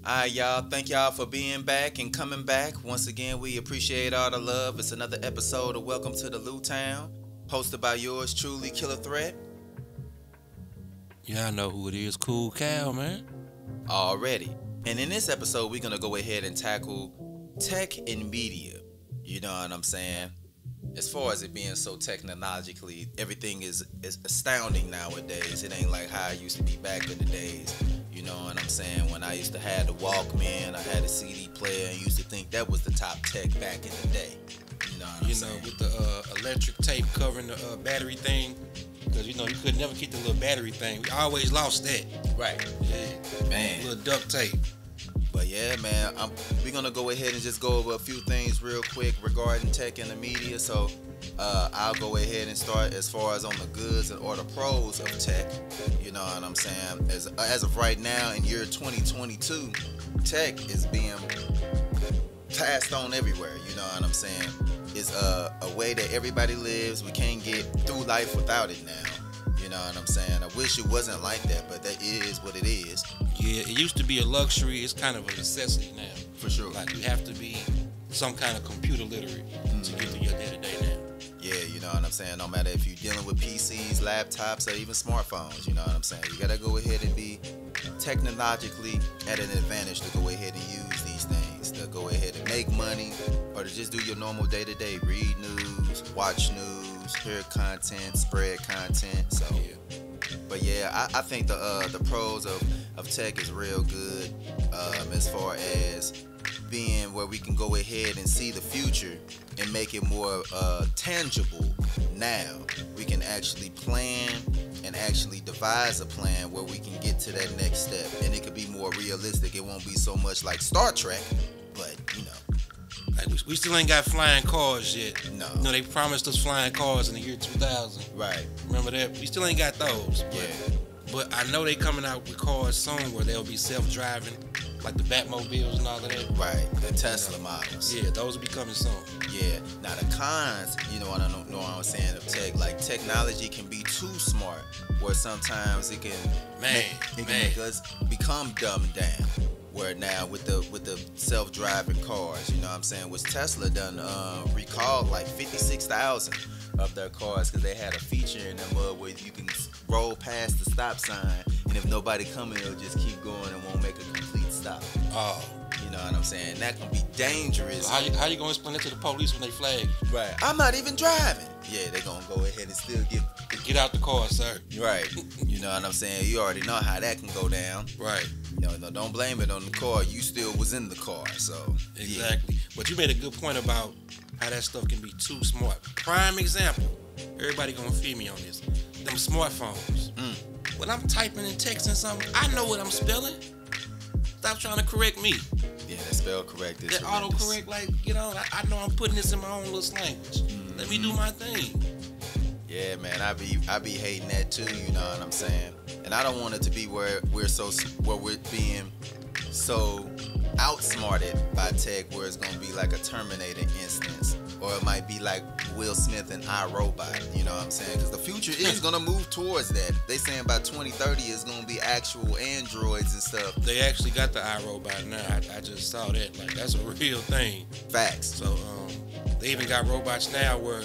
Alright, y'all. Thank y'all for being back and coming back. Once again, we appreciate all the love. It's another episode of Welcome to the Lou Town, hosted by yours truly, Killah Threat. Y'all know who it is, Cool Cal, man. Already. And in this episode, we're going to go ahead and tackle tech and media. You know what I'm saying? As far as it being so technologically, everything is astounding nowadays. It ain't like how it used to be back in the days. You know what I'm saying? When I used to have the Walkman, I had a CD player, and used to think that was the top tech back in the day. You know what I'm saying? With the electric tape covering the battery thing. Because, you could never keep the little battery thing. We always lost that. Right. Yeah. Man. Little duct tape. But yeah, man, we're going to go ahead and just go over a few things real quick regarding tech and the media. So I'll go ahead and start as far as on the goods or the pros of tech. You know what I'm saying? As of right now, in year 2022, tech is being passed on everywhere. You know what I'm saying? It's a way that everybody lives. We can't get through life without it now. You know what I'm saying? I wish it wasn't like that, but that is what it is. Yeah, it used to be a luxury. It's kind of a necessity now. For sure. Like, you have to be some kind of computer literate to get through your day-to-day now. Yeah, you know what I'm saying? No matter if you're dealing with PCs, laptops, or even smartphones, you know what I'm saying? You gotta go ahead and be technologically at an advantage to go ahead and use these things, to go ahead and make money, or to just do your normal day-to-day, read news, watch news, hear content, spread content. So yeah. But yeah, I think the pros of tech is real good, as far as being where we can go ahead and see the future and make it more tangible now. We can actually plan and actually devise a plan where we can get to that next step, and it could be more realistic. It won't be so much like Star Trek, but like we still ain't got flying cars yet. No. They promised us flying cars in the year 2000. Right. Remember that? We still ain't got those. Yeah. But I know they coming out with cars soon where they'll be self-driving, like the Batmobiles and all of that. Right. The Tesla models. Yeah, those will be coming soon. Yeah. Now the cons, what I was saying of tech, like technology can be too smart, where sometimes it can make us become dumbed down. Where now with the self-driving cars, you know what I'm saying, which Tesla done recalled like 56,000 of their cars because they had a feature in them where you can roll past the stop sign, and if nobody coming, it'll just keep going and won't make a complete stop. Oh. You know what I'm saying? That can be dangerous. So how you gonna explain it to the police when they flag you? Right. I'm not even driving. Yeah, they gonna go ahead and still get out the car, sir. Right. You know what I'm saying? You already know how that can go down. Right. No, don't blame it on the car. You still was in the car, so. Exactly. Yeah. But you made a good point about how that stuff can be too smart. Prime example. Everybody gonna feel me on this. Them smartphones. When I'm typing and texting something, I know what I'm spelling. Stop trying to correct me. Yeah, that spell correct is that autocorrect, like, I know I'm putting this in my own little language. Let me do my thing. Yeah, man, I be hating that too, you know what I'm saying? And I don't want it to be where we're being so outsmarted by tech where it's gonna be like a Terminator instance, or it might be like Will Smith and iRobot, you know what I'm saying? Because the future is gonna move towards that. They saying by 2030 it's gonna be actual androids and stuff. They actually got the iRobot now. I just saw that. Like, that's a real thing. Facts. So they even got robots now where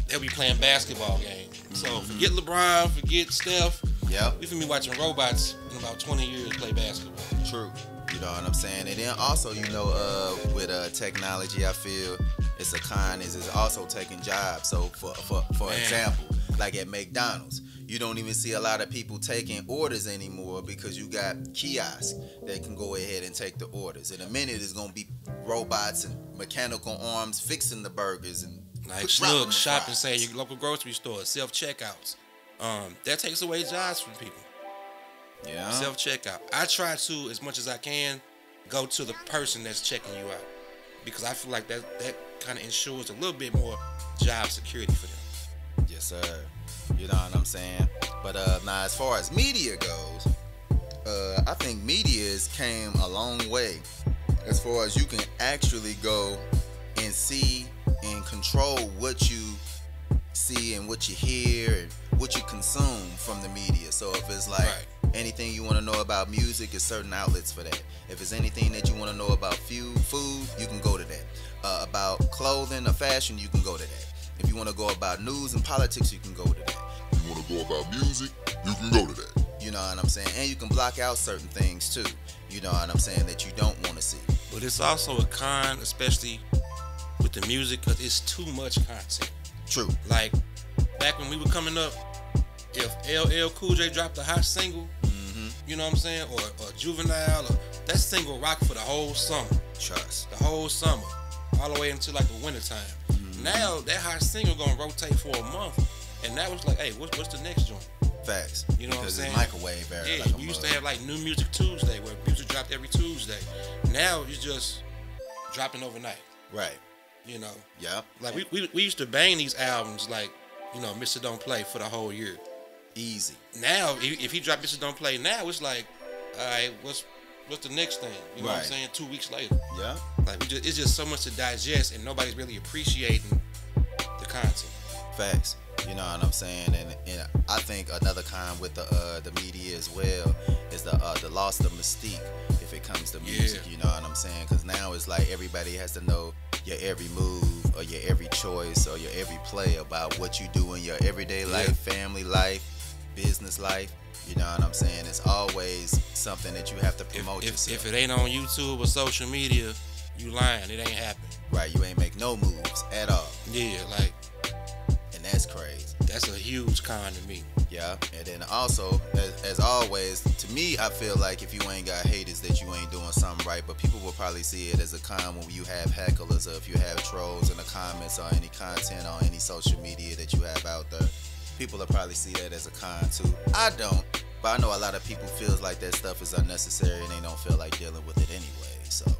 they'll be playing basketball games. So forget LeBron, forget Steph. Yep. We finna be watching robots in about 20 years play basketball. True. You know what I'm saying? And then also, with technology, I feel it's a con is it's also taking jobs. So for example, like at McDonald's, you don't even see a lot of people taking orders anymore because you got kiosks that can go ahead and take the orders. In a minute, it's gonna be robots and mechanical arms fixing the burgers and like look, shop and say your local grocery store, self-checkouts. That takes away jobs from people. Yeah. Self-checkout. I try to, as much as I can, go to the person that's checking you out, because I feel like that kind of ensures a little bit more job security for them. Yes, sir. You know what I'm saying? But now as far as media goes, I think media came a long way as far as you can actually go and see and control what you see and what you hear and what you consume from the media. So if it's like anything you want to know about music, it's certain outlets for that. If it's anything that you want to know about food, you can go to that. About clothing or fashion, you can go to that. If you want to go about news and politics, you can go to that. If you want to go about music, you can go to that. You know what I'm saying? And you can block out certain things too. You know what I'm saying? That you don't want to see. But it's also a con, especially with the music, because it's too much content. True. Like, back when we were coming up, if LL Cool J dropped a hot single, you know what I'm saying, or Juvenile, or that single rocked for the whole summer. Trust. The whole summer, all the way until like the winter time. Now that hot single gonna rotate for a month, and now it's like, hey, what's the next joint? Facts. You know what I'm saying? Because it's microwave era. Yeah, like we used to have like New Music Tuesday, where music dropped every Tuesday. Now it's just dropping overnight. Right. You know. Yeah. Like we used to bang these albums like, you know, Mr. Don't Play for the whole year. Easy. Now, if he dropped Mr. Don't Play now, it's like, all right, what's the next thing? You know what I'm saying? 2 weeks later. Yeah. Like it's just so much to digest, and nobody's really appreciating the content. Facts. You know what I'm saying? And I think another con with the media as well is the loss of mystique if it comes to music. You know what I'm saying? Because now it's like everybody has to know your every move or your every choice or your every play about what you do in your everyday life, family life, business life. You know what I'm saying? It's always something that you have to promote yourself. If it ain't on YouTube or social media, you lying. It ain't happening. Right, you ain't make no moves at all. Yeah, like, and that's crazy. That's a huge con to me. Yeah, and then also, as always, to me, I feel like if you ain't got haters, that you ain't doing something right. But people will probably see it as a con when you have hecklers or if you have trolls in the comments or any content on any social media that you have out there. People will probably see that as a con too. I don't, but I know a lot of people feels like that stuff is unnecessary and they don't feel like dealing with it anyway. So,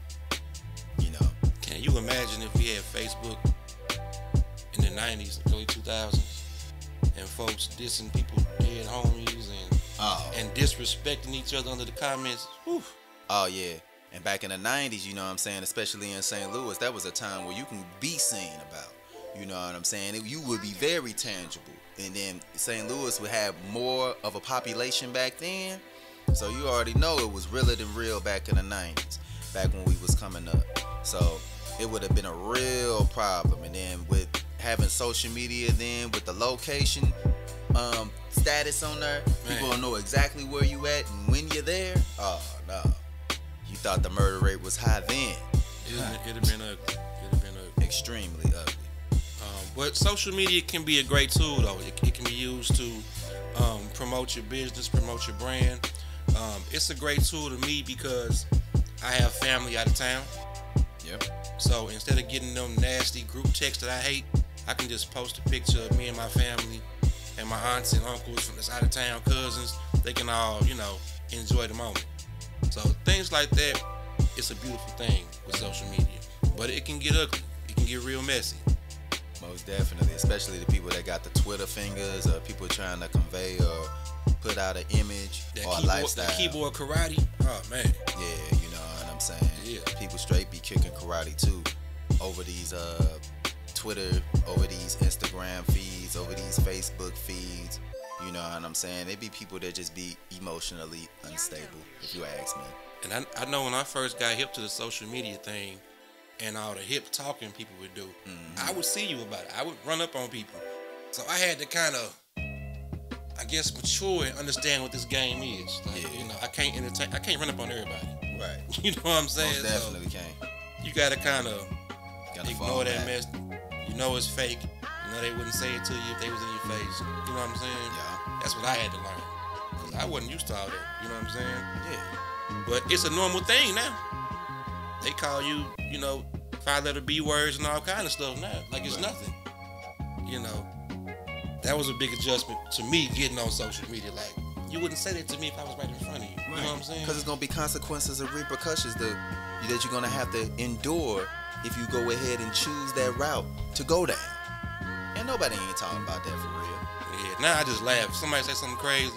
you know. Can you imagine if we had Facebook in the 90s, early 2000s, and folks dissing people dead homies and disrespecting each other under the comments? Whew. Oh yeah. And back in the 90s, you know what I'm saying, especially in St. Louis, that was a time where you can be seen about. You know what I'm saying? You would be very tangible. And then St. Louis would have more of a population back then. So you already know it was realer than real back in the 90s, back when we was coming up. So it would have been a real problem. And then with having social media then, with the location status on there, people will know exactly where you at and when you're there. Oh, no. You thought the murder rate was high then. It'd have been ugly. It'd have been ugly. Extremely ugly. But social media can be a great tool, though. It can be used to promote your business, promote your brand. It's a great tool to me because I have family out of town. Yep. So instead of getting them nasty group texts that I hate, I can just post a picture of me and my family and my aunts and uncles from this out of town cousins. They can all, you know, enjoy the moment. So things like that, it's a beautiful thing with social media. But it can get ugly. It can get real messy. Most definitely, especially the people that got the Twitter fingers or people trying to convey or put out an image or a lifestyle. That keyboard karate, oh man. Yeah, you know what I'm saying? Yeah. People straight be kicking karate too over these Twitter, over these Instagram feeds, over these Facebook feeds. You know what I'm saying? They be people that just be emotionally unstable, if you ask me. And I know when I first got hip to the social media thing, and all the hip talking people would do, I would see you about it. I would run up on people. So I had to kind of, I guess, mature and understand what this game is. Like, you know, I can't run up on everybody. Right. You know what I'm saying? Most definitely can't. You gotta kind of ignore that mess. You know it's fake. You know they wouldn't say it to you if they was in your face. You know what I'm saying? Yeah. That's what I had to learn. Because I wasn't used to all that. You know what I'm saying? Yeah. But it's a normal thing now. They call you, you know, 5-letter B words and all kind of stuff now. Like it's nothing. You know, that was a big adjustment to me getting on social media. Like, you wouldn't say that to me if I was right in front of you. You know what I'm saying? Because it's going to be consequences and repercussions that you're going to have to endure if you go ahead and choose that route to go down. And nobody ain't talking about that for real. Yeah, now I just laugh. Somebody say something crazy,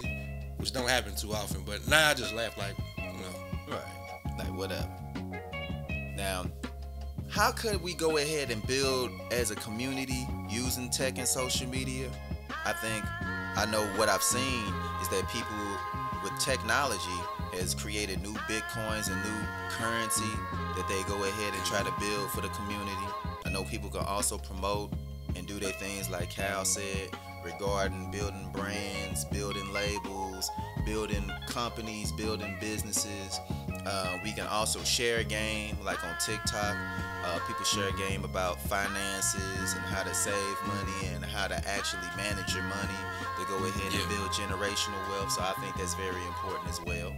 which don't happen too often, but now I just laugh like, you know. Right. Like, whatever. Now, how could we go ahead and build as a community using tech and social media? I know what I've seen is that people with technology has created new Bitcoins and new currency that they go ahead and try to build for the community. I know people can also promote and do their things like Cal said regarding building brands, building labels, building companies, building businesses. We can also share a game like on TikTok. People share a game about finances and how to save money and how to actually manage your money to go ahead and build generational wealth. So I think that's very important as well.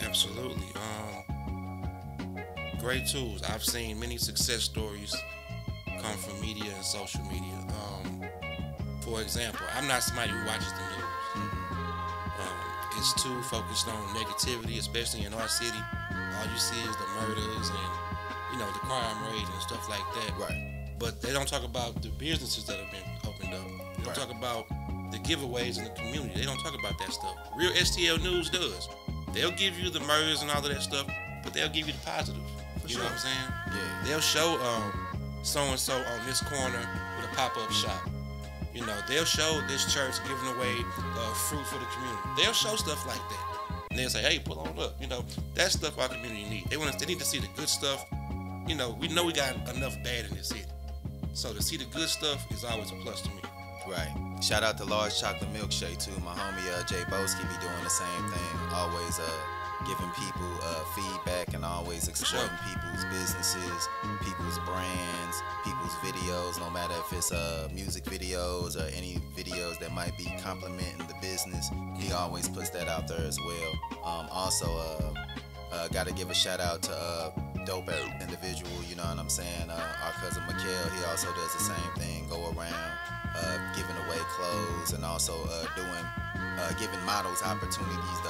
Absolutely. Great tools. I've seen many success stories come from media and social media. For example, I'm not somebody who watches the news. It's too focused on negativity, especially in our city. All you see is the murders and, the crime rate and stuff like that. Right. But they don't talk about the businesses that have been opened up. They don't talk about the giveaways in the community. They don't talk about that stuff. Real STL News does. They'll give you the murders and all of that stuff, but they'll give you the positive. You know what I'm saying? Yeah. They'll show so-and-so on this corner with a pop-up shop. They'll show this church giving away fruit for the community. They'll show stuff like that. And they'll say, hey, pull on up. That's stuff our community needs. They need to see the good stuff. We know we got enough bad in this city. So to see the good stuff is always a plus to me. Right. Shout out to Large Chocolate Milkshake too. My homie Jay Boski be doing the same thing. Always giving people feedback and always exploiting people's businesses, people's brands, people's videos, no matter if it's music videos or any videos that might be complimenting the business. He always puts that out there as well. Also, got to give a shout out to dope individual, you know what I'm saying? Our cousin Mikhail, he also does the same thing, go around giving away clothes and also giving models opportunities to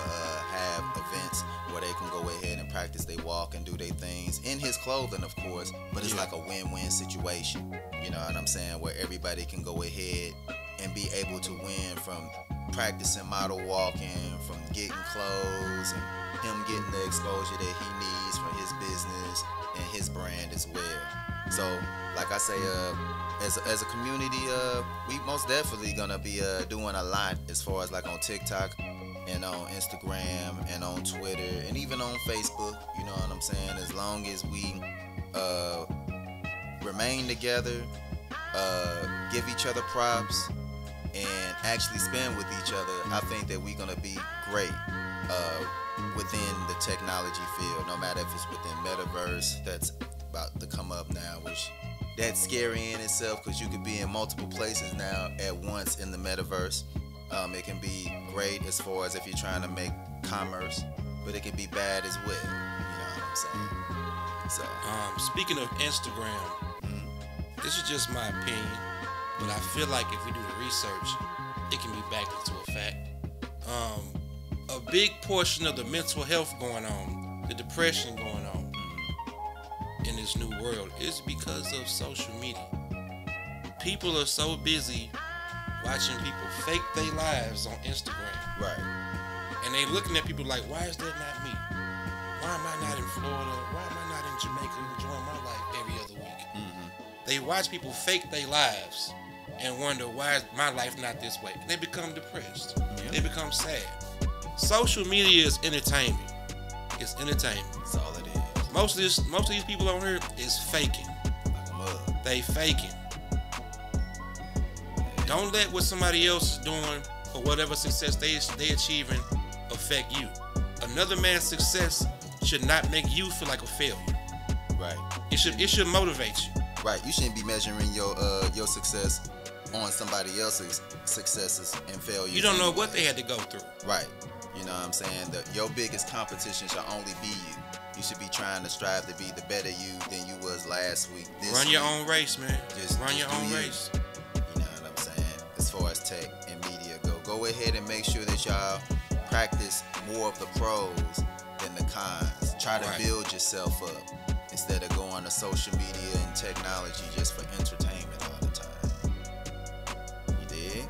have events where they can go ahead and practice they walk and do their things in his clothing, of course, but it's like a win-win situation, you know what I'm saying, where everybody can go ahead and be able to win from practicing model walking, from getting clothes, and him getting the exposure that he needs from his business and his brand as well. So, like I say, as a community, we most definitely gonna be doing a lot as far as like on TikTok and on Instagram and on Twitter and even on Facebook. You know what I'm saying? As long as we remain together, give each other props, and actually spend with each other, I think that we're gonna be great within the technology field. No matter if it's within metaverse that's about to come up now, which that's scary in itself because you could be in multiple places now at once in the metaverse. It can be great as far as if you're trying to make commerce, but it can be bad as well. You know what I'm saying? So, speaking of Instagram, this is just my opinion, but I feel like if we do the research, it can be backed into a fact. A big portion of the mental health going on, the depression going on in this new world is because of social media. People are so busy watching people fake their lives on Instagram. right. And they looking at people like, why is that not me? Why am I not in Florida? Why am I not in Jamaica enjoying my life every other week? They watch people fake their lives and wonder, why is my life not this way? They become depressed. They become sad. Social media is entertainment. It's entertainment. That's all it is. Most of these people on here is faking. Like a mug. They faking. Don't let what somebody else is doing or whatever success they achieving affect you. Another man's success should not make you feel like a failure. Right. It should motivate you. Right. You shouldn't be measuring your success on somebody else's successes and failures. You don't know what they had to go through. Right. You know what I'm saying? Your biggest competition should only be you. You should be trying to strive to be the better you than you was last week. Run your own race, man. Run your own do race. You know what I'm saying? As far as tech and media go ahead and make sure that y'all practice more of the pros than the cons. Try to build yourself up instead of going to social media and technology just for entertainment all the time. You dig?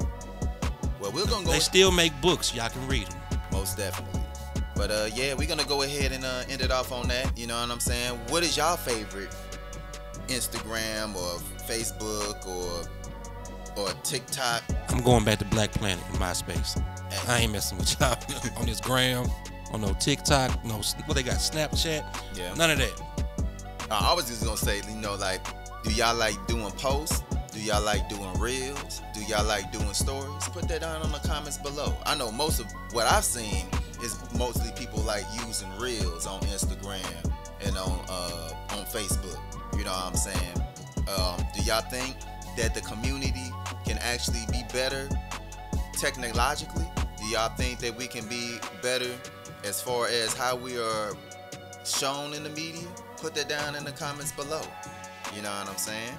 Well, we're gonna go. They still make books. Y'all can read them. Most definitely. But yeah, we're gonna go ahead and end it off on that. You know what I'm saying? What is y'all favorite Instagram or Facebook or TikTok? I'm going back to Black Planet in MySpace. Hey. I ain't messing with y'all on this gram, on no TikTok, no what they got, Snapchat. Yeah. None of that. I was just gonna say, you know, like, do y'all like doing posts? Do y'all like doing reels? Do y'all like doing stories? Put that down in the comments below. I know most of what I've seen is mostly people like using reels on Instagram and on Facebook. You know what I'm saying? Do y'all think that the community can actually be better technologically? Do y'all think that we can be better as far as how we are shown in the media? Put that down in the comments below. You know what I'm saying?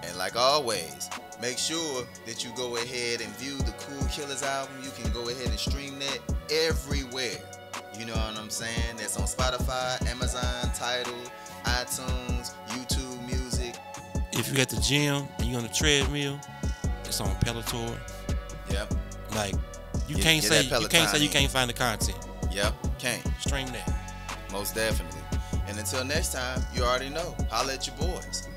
And like always, make sure that you go ahead and view the CoolKillahz album. You can go ahead and stream that everywhere. You know what I'm saying? That's on Spotify, Amazon, Tidal, iTunes, YouTube Music. If you at the gym and you on the treadmill, it's on Peloton. Yep. Like you Get- can't get say that you can't say Peloton you in. can't find the content. Yep. Can't. Stream that. Most definitely. And until next time, you already know. Holla at your boys.